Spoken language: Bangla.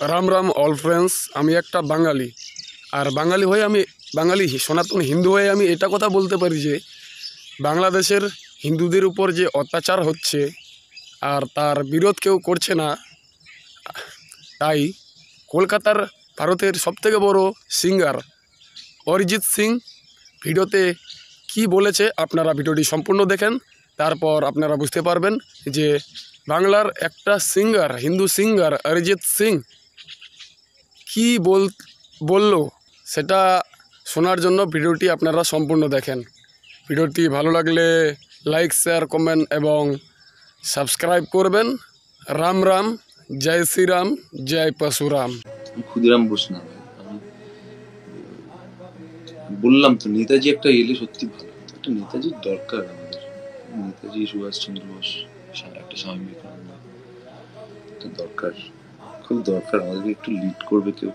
Ram Ram all friends. আমি একটা বাঙালি, আর বাঙালি হয়ে আমি বাঙালি সনাতন হিন্দু হয়ে আমি এটা কথা বলতে পারি যে বাংলাদেশের হিন্দুদের উপর যে অত্যাচার হচ্ছে আর তার বিরোধ কেউ করছে না। তাই কলকাতার ভারতের সবথেকে বড় সিঙ্গার অরিজিৎ সিং ভিডিওতে কি বলেছে, আপনারা ভিডিওটি সম্পূর্ণ দেখেন, তারপর আপনারা বুঝতে পারবেন যে বাংলার একটা সিঙ্গার, হিন্দু সিঙ্গার অরিজিৎ সিং কি বলল সেটা শোনার জন্য ভিডিওটি আপনারা সম্পূর্ণ দেখেন। ভিডিওটি ভালো লাগলে লাইক, শেয়ার, কমেন্ট এবং সাবস্ক্রাইব করবেন। রাম রাম, জয় শ্রীরাম, জয় পশুরাম। ক্ষুদিরাম বোস না ভাই, আমি বললাম তো নেতাজি একটা এলে সত্যি ভালো হতো। একটা নেতাজির দরকার আমাদের, নেতাজি সুভাষচন্দ্র বোস, একটা স্বামী বিবেকানন্দ, একটা দরকার, খুব দরকার। আমাদেরকে একটু লিড করবে কেউ।